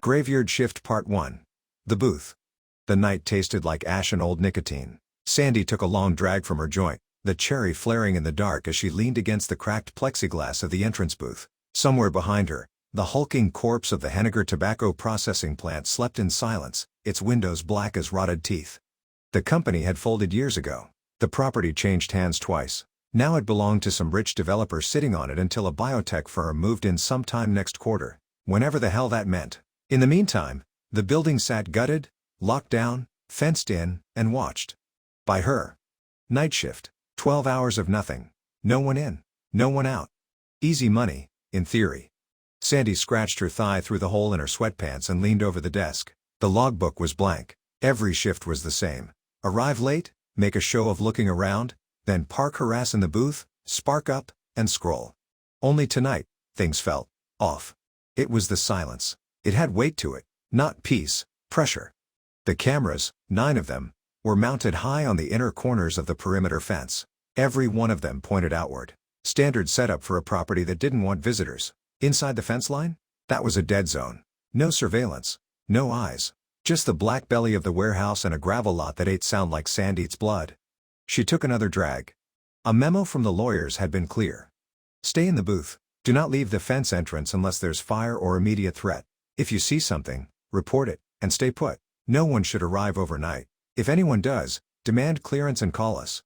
Graveyard Shift Part 1. The Booth. The night tasted like ash and old nicotine. Sandy took a long drag from her joint, the cherry flaring in the dark as she leaned against the cracked plexiglass of the entrance booth. Somewhere behind her, the hulking corpse of the Henniger tobacco processing plant slept in silence, its windows black as rotted teeth. The company had folded years ago. The property changed hands twice. Now it belonged to some rich developer sitting on it until a biotech firm moved in sometime next quarter, whenever the hell that meant. In the meantime, the building sat gutted, locked down, fenced in, and watched. By her. Night shift. 12 hours of nothing. No one in. No one out. Easy money, in theory. Sandy scratched her thigh through the hole in her sweatpants and leaned over the desk. The logbook was blank. Every shift was the same. Arrive late, make a show of looking around, then park her ass in the booth, spark up, and scroll. Only tonight, things felt off. It was the silence. It had weight to it, not peace, pressure. The cameras, 9 of them, were mounted high on the inner corners of the perimeter fence. Every one of them pointed outward. Standard setup for a property that didn't want visitors. Inside the fence line? That was a dead zone. No surveillance. No eyes. Just the black belly of the warehouse and a gravel lot that ate sound like sand eats blood. She took another drag. A memo from the lawyers had been clear. Stay in the booth. Do not leave the fence entrance unless there's fire or immediate threat. If you see something, report it, and stay put. No one should arrive overnight. If anyone does, demand clearance and call us.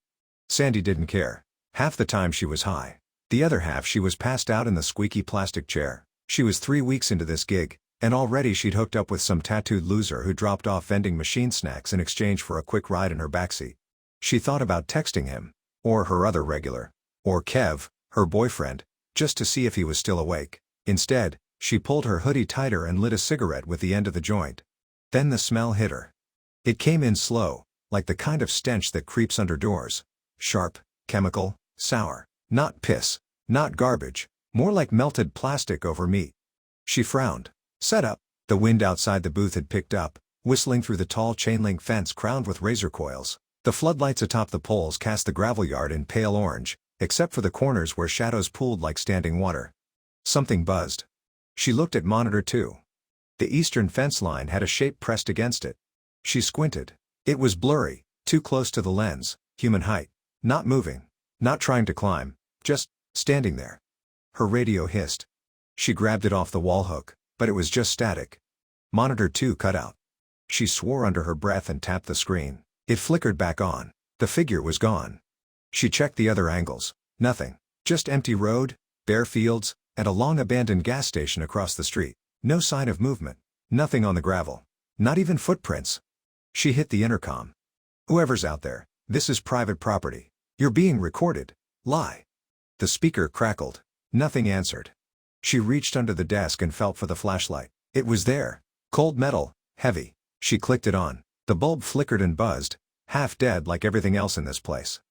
Sandy didn't care. Half the time she was high. The other half she was passed out in the squeaky plastic chair. She was 3 weeks into this gig, and already she'd hooked up with some tattooed loser who dropped off vending machine snacks in exchange for a quick ride in her backseat. She thought about texting him, or her other regular, or Kev, her boyfriend, just to see if he was still awake. Instead, she pulled her hoodie tighter and lit a cigarette with the end of the joint. Then the smell hit her. It came in slow, like the kind of stench that creeps under doors. Sharp, chemical, sour. Not piss, not garbage, more like melted plastic over meat. She frowned. Set up. The wind outside the booth had picked up, whistling through the tall chain-link fence crowned with razor coils. The floodlights atop the poles cast the gravel yard in pale orange, except for the corners where shadows pooled like standing water. Something buzzed. She looked at monitor 2. The eastern fence line had a shape pressed against it. She squinted. It was blurry, too close to the lens, human height. Not moving. Not trying to climb. Just standing there. Her radio hissed. She grabbed it off the wall hook, but it was just static. Monitor 2 cut out. She swore under her breath and tapped the screen. It flickered back on. The figure was gone. She checked the other angles. Nothing. Just empty road, bare fields, and a long abandoned gas station across the street. No sign of movement. Nothing on the gravel. Not even footprints. She hit the intercom. Whoever's out there, this is private property. You're being recorded. Lie. The speaker crackled. Nothing answered. She reached under the desk and felt for the flashlight. It was there. Cold metal, heavy. She clicked it on. The bulb flickered and buzzed, half dead like everything else in this place.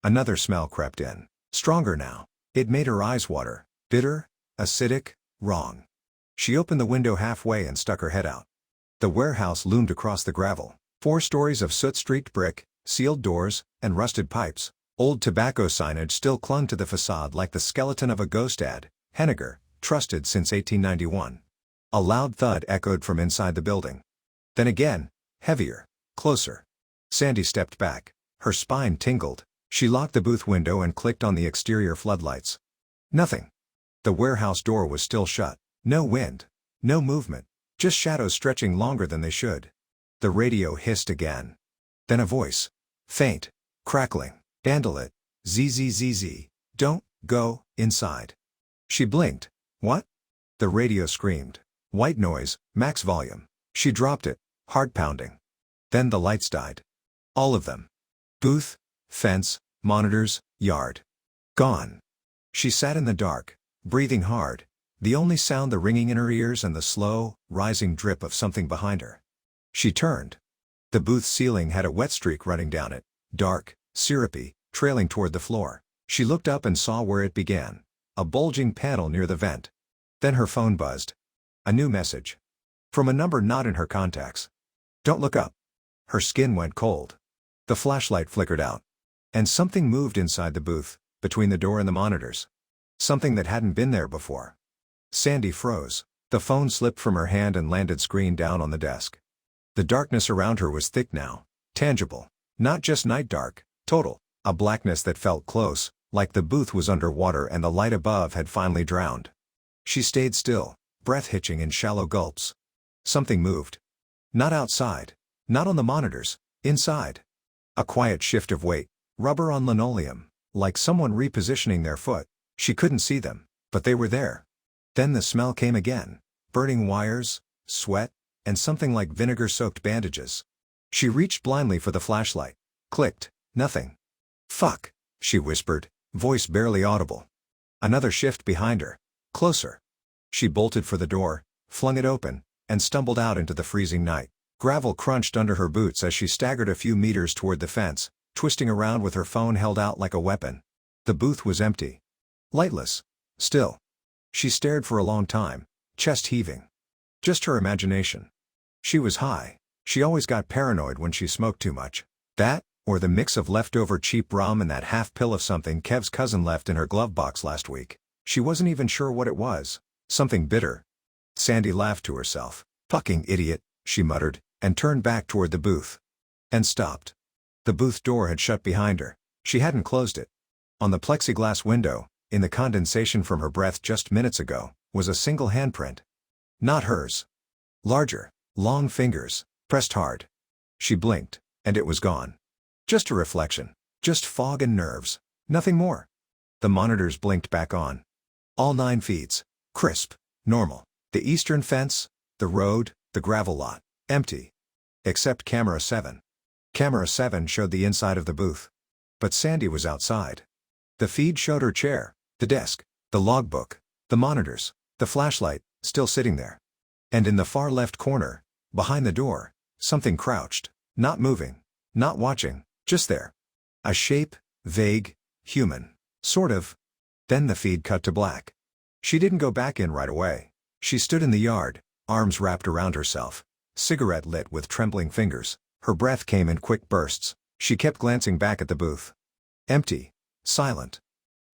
Another smell crept in. Stronger now. It made her eyes water. Bitter, acidic, wrong. She opened the window halfway and stuck her head out. The warehouse loomed across the gravel. 4 stories of soot-streaked brick, sealed doors, and rusted pipes. Old tobacco signage still clung to the facade like the skeleton of a ghost ad. Henniger, trusted since 1891. A loud thud echoed from inside the building. Then again, heavier, closer. Sandy stepped back. Her spine tingled. She locked the booth window and clicked on the exterior floodlights. Nothing. The warehouse door was still shut. No wind. No movement. Just shadows stretching longer than they should. The radio hissed again. Then a voice. Faint. Crackling. Handle it. ZZZZ. Don't go inside. She blinked. What? The radio screamed. White noise, max volume. She dropped it, heart pounding. Then the lights died. All of them. Booth, fence, monitors, yard. Gone. She sat in the dark, breathing hard, the only sound the ringing in her ears and the slow, rising drip of something behind her. She turned. The booth ceiling had a wet streak running down it, dark, syrupy, trailing toward the floor. She looked up and saw where it began. A bulging panel near the vent. Then her phone buzzed. A new message. From a number not in her contacts. Don't look up. Her skin went cold. The flashlight flickered out. And something moved inside the booth, between the door and the monitors. Something that hadn't been there before. Sandy froze. The phone slipped from her hand and landed screen down on the desk. The darkness around her was thick now, tangible. Not just night dark, total, a blackness that felt close, like the booth was underwater and the light above had finally drowned. She stayed still, breath hitching in shallow gulps. Something moved. Not outside. Not on the monitors, inside. A quiet shift of weight, rubber on linoleum, like someone repositioning their foot. She couldn't see them, but they were there. Then the smell came again, burning wires, sweat, and something like vinegar-soaked bandages. She reached blindly for the flashlight. Clicked. Nothing. "Fuck," she whispered, voice barely audible. Another shift behind her. Closer. She bolted for the door, flung it open, and stumbled out into the freezing night. Gravel crunched under her boots as she staggered a few meters toward the fence, twisting around with her phone held out like a weapon. The booth was empty. Lightless. Still. She stared for a long time, chest heaving. Just her imagination. She was high. She always got paranoid when she smoked too much. That, or the mix of leftover cheap rum and that half pill of something Kev's cousin left in her glove box last week. She wasn't even sure what it was. Something bitter. Sandy laughed to herself. "Fucking idiot," she muttered, and turned back toward the booth. And stopped. The booth door had shut behind her. She hadn't closed it. On the plexiglass window, in the condensation from her breath just minutes ago, was a single handprint. Not hers. Larger, long fingers, pressed hard. She blinked, and it was gone. Just a reflection. Just fog and nerves. Nothing more. The monitors blinked back on. All 9 feeds. Crisp. Normal. The eastern fence, the road, the gravel lot. Empty. Except camera 7. Camera 7 showed the inside of the booth. But Sandy was outside. The feed showed her chair, the desk, the logbook, the monitors, the flashlight, still sitting there. And in the far left corner, behind the door, something crouched, not moving, not watching, just there. A shape, vague, human, sort of. Then the feed cut to black. She didn't go back in right away. She stood in the yard, arms wrapped around herself, cigarette lit with trembling fingers. Her breath came in quick bursts. She kept glancing back at the booth. Empty. Silent.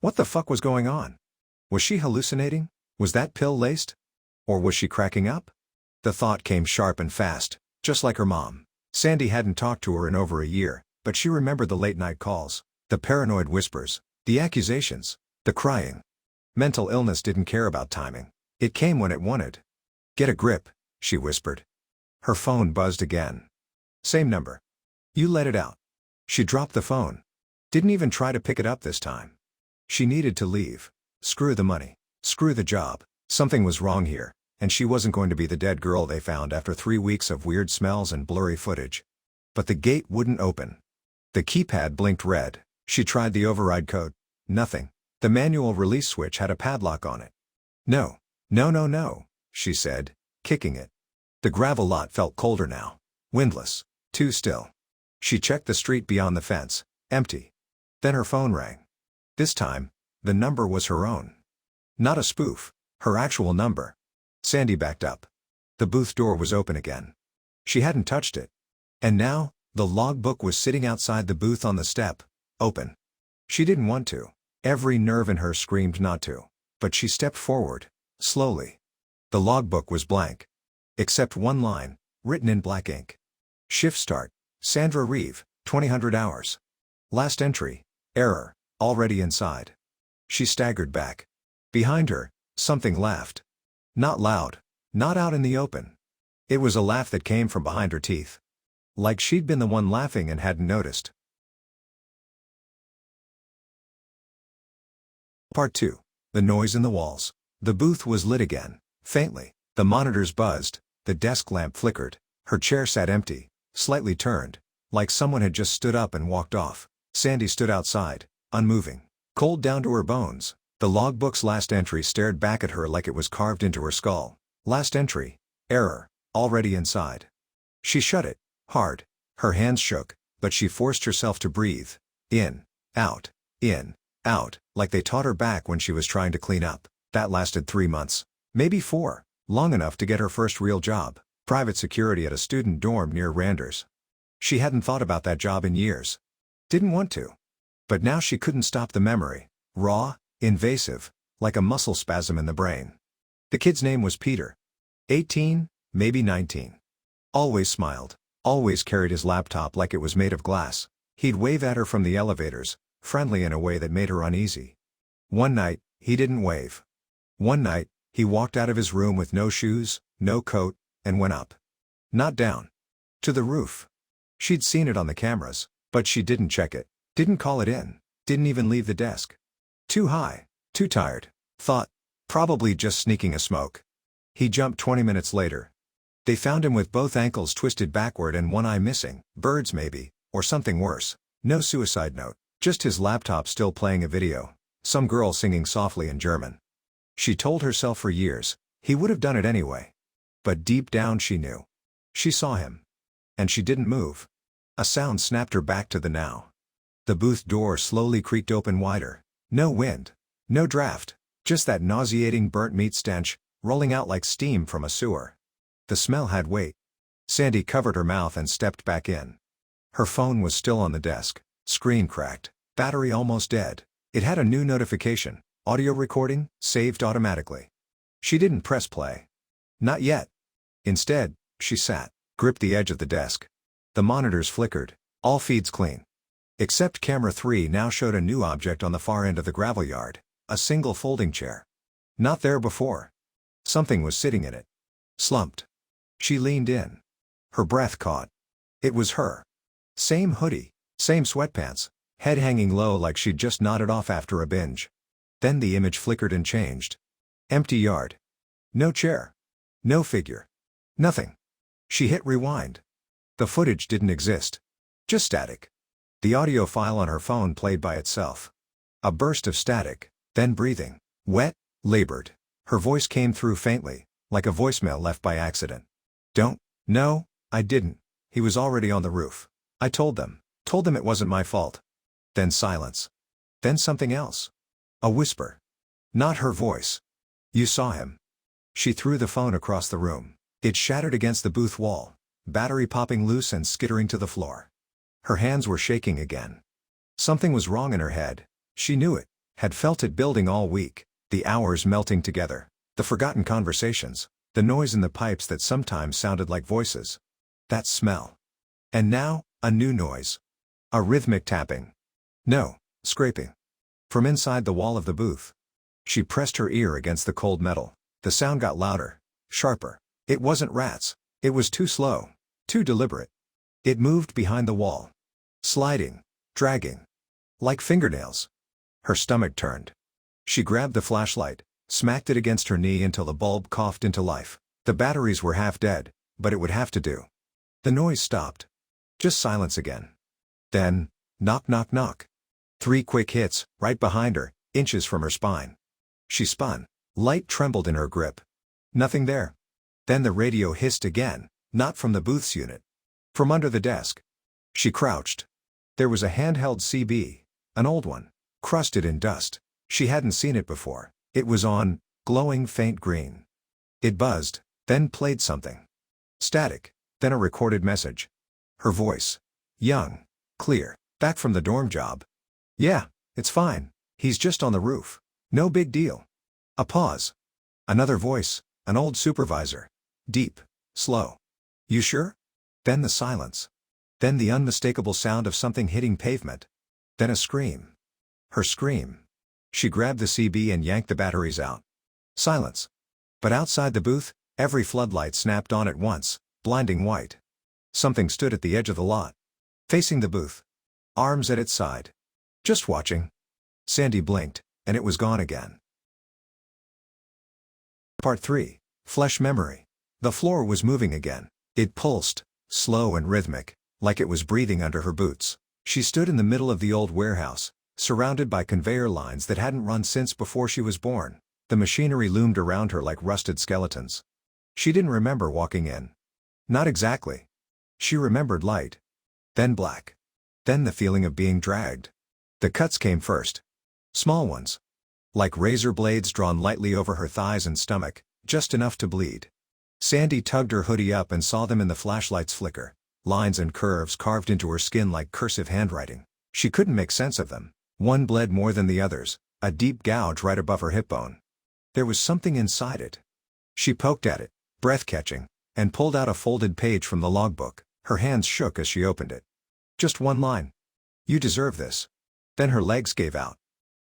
What the fuck was going on? Was she hallucinating? Was that pill laced? Or was she cracking up? The thought came sharp and fast, just like her mom. Sandy hadn't talked to her in over a year, but she remembered the late-night calls, the paranoid whispers, the accusations, the crying. Mental illness didn't care about timing. It came when it wanted. "Get a grip," she whispered. Her phone buzzed again. Same number. "You let it out." She dropped the phone. Didn't even try to pick it up this time. She needed to leave. Screw the money. Screw the job. Something was wrong here, and she wasn't going to be the dead girl they found after 3 weeks of weird smells and blurry footage. But the gate wouldn't open. The keypad blinked red. She tried the override code. Nothing. The manual release switch had a padlock on it. "No. No, no, no," she said, kicking it. The gravel lot felt colder now. Windless. Too still. She checked the street beyond the fence. Empty. Then her phone rang. This time, the number was her own. Not a spoof. Her actual number. Sandy backed up. The booth door was open again. She hadn't touched it. And now, the logbook was sitting outside the booth on the step, open. She didn't want to. Every nerve in her screamed not to. But she stepped forward, slowly. The logbook was blank. Except one line, written in black ink. Shift start, Sandra Reeve, 2000 hours. Last entry, error, already inside. She staggered back. Behind her, something laughed. Not loud, not out in the open. It was a laugh that came from behind her teeth. Like she'd been the one laughing and hadn't noticed. Part 2. The noise in the walls. The booth was lit again, faintly. The monitors buzzed, the desk lamp flickered. Her chair sat empty, slightly turned, like someone had just stood up and walked off. Sandy stood outside, unmoving, cold down to her bones. The logbook's last entry stared back at her like it was carved into her skull. Last entry, error, already inside. She shut it, hard. Her hands shook, but she forced herself to breathe. In, out, like they taught her back when she was trying to clean up. That lasted 3 months. Maybe 4, long enough to get her first real job, private security at a student dorm near Randers. She hadn't thought about that job in years. Didn't want to. But now she couldn't stop the memory. Raw, invasive, like a muscle spasm in the brain. The kid's name was Peter, 18, maybe 19. Always smiled. Always carried his laptop like it was made of glass. He'd wave at her from the elevators, friendly in a way that made her uneasy. One night, he didn't wave. One night, he walked out of his room with no shoes, no coat, and went up. Not down. To the roof. She'd seen it on the cameras, but she didn't check it, didn't call it in, didn't even leave the desk. Too high, too tired. Thought. Probably just sneaking a smoke. He jumped 20 minutes later. They found him with both ankles twisted backward and one eye missing, birds maybe, or something worse. No suicide note, just his laptop still playing a video, some girl singing softly in German. She told herself for years, he would have done it anyway. But deep down she knew. She saw him. And she didn't move. A sound snapped her back to the now. The booth door slowly creaked open wider. No wind. No draft. Just that nauseating burnt meat stench, rolling out like steam from a sewer. The smell had weight. Sandy covered her mouth and stepped back in. Her phone was still on the desk. Screen cracked. Battery almost dead. It had a new notification. Audio recording, saved automatically. She didn't press play. Not yet. Instead, she sat, gripped the edge of the desk. The monitors flickered. All feeds clean. Except camera 3 now showed a new object on the far end of the gravel yard. A single folding chair. Not there before. Something was sitting in it. Slumped. She leaned in. Her breath caught. It was her. Same hoodie, same sweatpants, head hanging low like she'd just nodded off after a binge. Then the image flickered and changed. Empty yard. No chair. No figure. Nothing. She hit rewind. The footage didn't exist. Just static. The audio file on her phone played by itself. A burst of static, then breathing. Wet, labored. Her voice came through faintly, like a voicemail left by accident. No, I didn't. He was already on the roof. I told them it wasn't my fault. Then silence. Then something else. A whisper. Not her voice. You saw him. She threw the phone across the room. It shattered against the booth wall, battery popping loose and skittering to the floor. Her hands were shaking again. Something was wrong in her head. She knew it, had felt it building all week, the hours melting together, the forgotten conversations, the noise in the pipes that sometimes sounded like voices. That smell. And now, a new noise. A rhythmic tapping. No, scraping. From inside the wall of the booth. She pressed her ear against the cold metal. The sound got louder, sharper. It wasn't rats. It was too slow, too deliberate. It moved behind the wall. Sliding, dragging. Like fingernails. Her stomach turned. She grabbed the flashlight, smacked it against her knee until the bulb coughed into life. The batteries were half dead, but it would have to do. The noise stopped. Just silence again. Then, knock knock knock. 3 quick hits, right behind her, inches from her spine. She spun. Light trembled in her grip. Nothing there. Then the radio hissed again, not from the booth's unit. From under the desk. She crouched. There was a handheld CB, an old one, crusted in dust. She hadn't seen it before. It was on, glowing faint green. It buzzed, then played something. Static, then a recorded message. Her voice. Young, clear, back from the dorm job. Yeah, it's fine. He's just on the roof. No big deal. A pause. Another voice, an old supervisor. Deep, slow. You sure? Then the silence. Then the unmistakable sound of something hitting pavement. Then a scream. Her scream. She grabbed the CB and yanked the batteries out. Silence. But outside the booth, every floodlight snapped on at once, blinding white. Something stood at the edge of the lot. Facing the booth. Arms at its side. Just watching. Sandy blinked, and it was gone again. Part 3. Flesh memory. The floor was moving again. It pulsed, slow and rhythmic, like it was breathing under her boots. She stood in the middle of the old warehouse, surrounded by conveyor lines that hadn't run since before she was born. The machinery loomed around her like rusted skeletons. She didn't remember walking in. Not exactly. She remembered light. Then black. Then the feeling of being dragged. The cuts came first. Small ones. Like razor blades drawn lightly over her thighs and stomach, just enough to bleed. Sandy tugged her hoodie up and saw them in the flashlight's flicker. Lines and curves carved into her skin like cursive handwriting. She couldn't make sense of them. One bled more than the others, a deep gouge right above her hip bone. There was something inside it. She poked at it, breath-catching, and pulled out a folded page from the logbook. Her hands shook as she opened it. Just one line. "You deserve this." Then her legs gave out.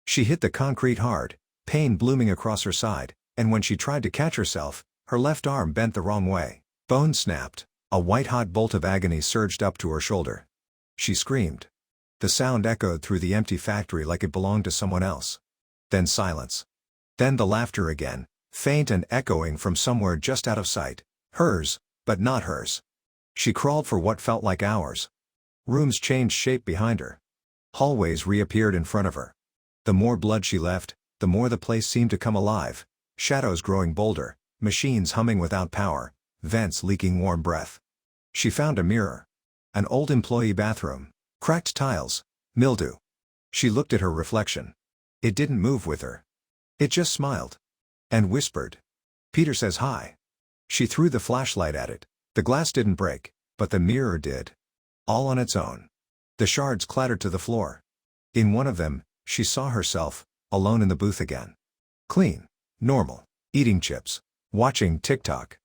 She hit the concrete hard, pain blooming across her side, and when she tried to catch herself, her left arm bent the wrong way. Bone snapped. A white-hot bolt of agony surged up to her shoulder. She screamed. The sound echoed through the empty factory like it belonged to someone else. Then silence. Then the laughter again, faint and echoing from somewhere just out of sight. Hers, but not hers. She crawled for what felt like hours. Rooms changed shape behind her. Hallways reappeared in front of her. The more blood she left, the more the place seemed to come alive. Shadows growing bolder, machines humming without power, vents leaking warm breath. She found a mirror. An old employee bathroom. Cracked tiles. Mildew. She looked at her reflection. It didn't move with her. It just smiled. And whispered. "Peter says hi." She threw the flashlight at it. The glass didn't break, but the mirror did. All on its own. The shards clattered to the floor. In one of them, she saw herself, alone in the booth again. Clean. Normal. Eating chips. Watching TikTok.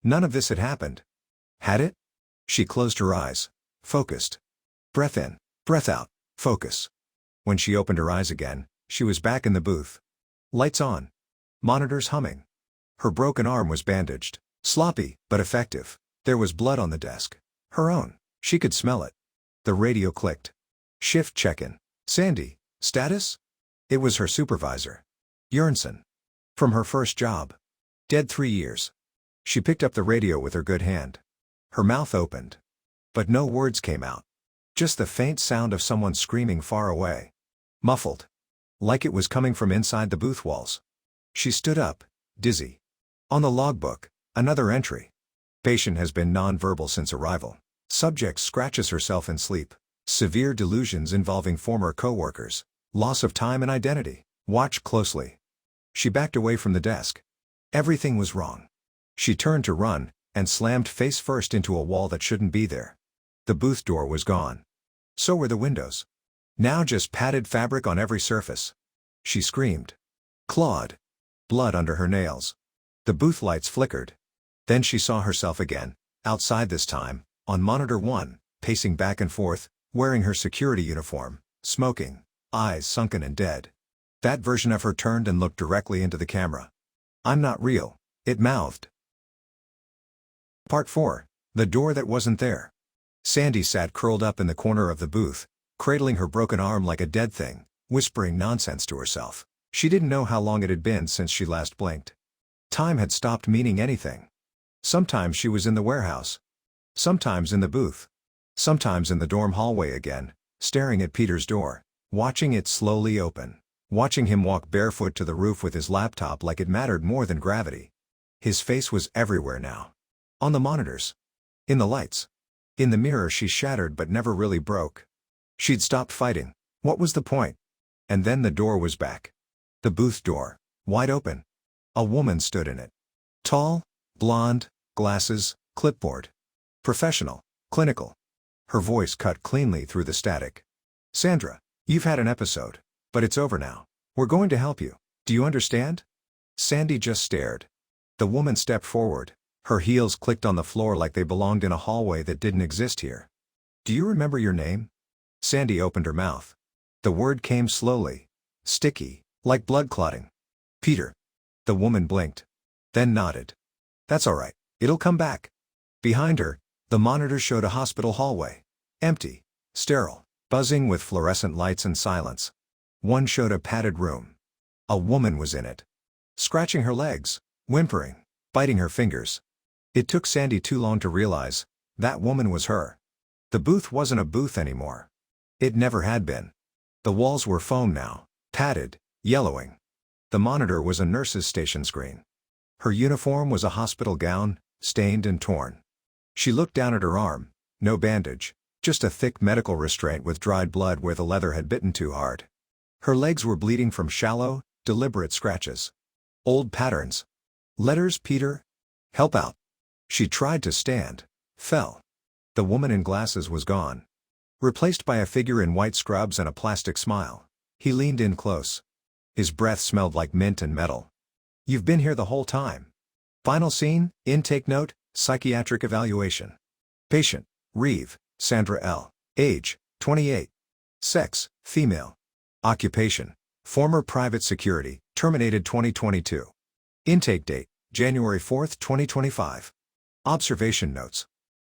None of this had happened. Had it? She closed her eyes. Focused. Breath in. Breath out. Focus. When she opened her eyes again, she was back in the booth. Lights on. Monitors humming. Her broken arm was bandaged. Sloppy, but effective. There was blood on the desk. Her own. She could smell it. The radio clicked. Shift check-in. "Sandy, status?" It was her supervisor. Jørgensen. From her first job. Dead 3 years. She picked up the radio with her good hand. Her mouth opened. But no words came out. Just the faint sound of someone screaming far away. Muffled. Like it was coming from inside the booth walls. She stood up, dizzy. On the logbook, another entry. Patient has been non-verbal since arrival. Subject scratches herself in sleep. Severe delusions involving former co-workers. Loss of time and identity. Watch closely. She backed away from the desk. Everything was wrong. She turned to run, and slammed face first into a wall that shouldn't be there. The booth door was gone. So were the windows. Now just padded fabric on every surface. She screamed. Clawed. Blood under her nails. The booth lights flickered. Then she saw herself again, outside this time, on monitor 1, pacing back and forth, wearing her security uniform, smoking, eyes sunken and dead. That version of her turned and looked directly into the camera. "I'm not real," it mouthed. Part 4. The door that wasn't there. Sandy sat curled up in the corner of the booth, cradling her broken arm like a dead thing, whispering nonsense to herself. She didn't know how long it had been since she last blinked. Time had stopped meaning anything. Sometimes she was in the warehouse. Sometimes in the booth. Sometimes in the dorm hallway again, staring at Peter's door, watching it slowly open. Watching him walk barefoot to the roof with his laptop like it mattered more than gravity. His face was everywhere now. On the monitors. In the lights. In the mirror she shattered but never really broke. She'd stopped fighting. What was the point? And then the door was back. The booth door. Wide open. A woman stood in it. Tall, blonde, glasses, clipboard. Professional, clinical. Her voice cut cleanly through the static. "Sandra, you've had an episode. But it's over now. We're going to help you. Do you understand?" Sandy just stared. The woman stepped forward. Her heels clicked on the floor like they belonged in a hallway that didn't exist here. "Do you remember your name?" Sandy opened her mouth. The word came slowly. Sticky, like blood clotting. "Peter." The woman blinked. Then nodded. "That's all right. It'll come back." Behind her, the monitor showed a hospital hallway. Empty. Sterile. Buzzing with fluorescent lights and silence. One showed a padded room. A woman was in it. Scratching her legs, whimpering, biting her fingers. It took Sandy too long to realize, that woman was her. The booth wasn't a booth anymore. It never had been. The walls were foam now, padded, yellowing. The monitor was a nurse's station screen. Her uniform was a hospital gown, stained and torn. She looked down at her arm, no bandage, just a thick medical restraint with dried blood where the leather had bitten too hard. Her legs were bleeding from shallow, deliberate scratches. Old patterns. Letters Peter. Help out. She tried to stand. Fell. The woman in glasses was gone. Replaced by a figure in white scrubs and a plastic smile. He leaned in close. His breath smelled like mint and metal. "You've been here the whole time." Final scene, intake note, psychiatric evaluation. Patient, Reeve, Sandra L. Age, 28. Sex, female. Occupation, former private security, terminated 2022. Intake date, January 4, 2025. Observation notes.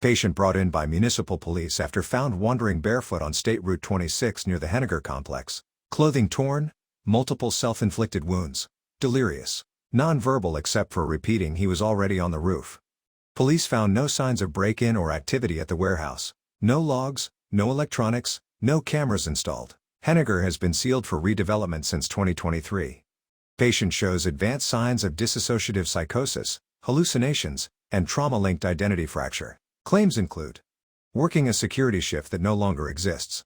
Patient brought in by municipal police after found wandering barefoot on State Route 26 near the Henniger complex. Clothing torn, multiple self-inflicted wounds, delirious, non-verbal except for repeating he was already on the roof. Police found no signs of break-in or activity at the warehouse. No logs, no electronics, no cameras installed. Henniger has been sealed for redevelopment since 2023. Patient shows advanced signs of dissociative psychosis, hallucinations, and trauma-linked identity fracture. Claims include working a security shift that no longer exists.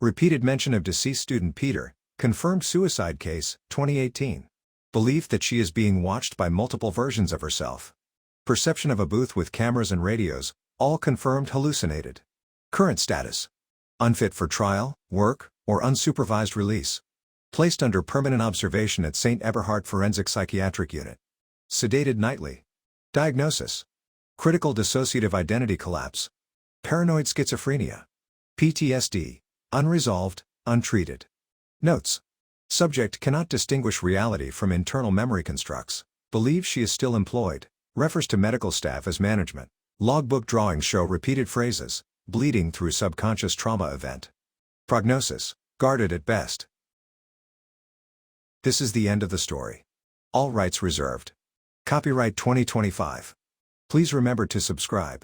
Repeated mention of deceased student Peter, confirmed suicide case, 2018. Belief that she is being watched by multiple versions of herself. Perception of a booth with cameras and radios, all confirmed hallucinated. Current status: unfit for trial, work, or unsupervised release. Placed under permanent observation at St. Eberhard Forensic Psychiatric Unit. Sedated nightly. Diagnosis: critical dissociative identity collapse. Paranoid schizophrenia. PTSD. Unresolved, untreated. Notes: subject cannot distinguish reality from internal memory constructs. Believes she is still employed. Refers to medical staff as management. Logbook drawings show repeated phrases, bleeding through subconscious trauma event. Prognosis: guarded at best. This is the end of the story. All rights reserved. Copyright 2025. Please remember to subscribe.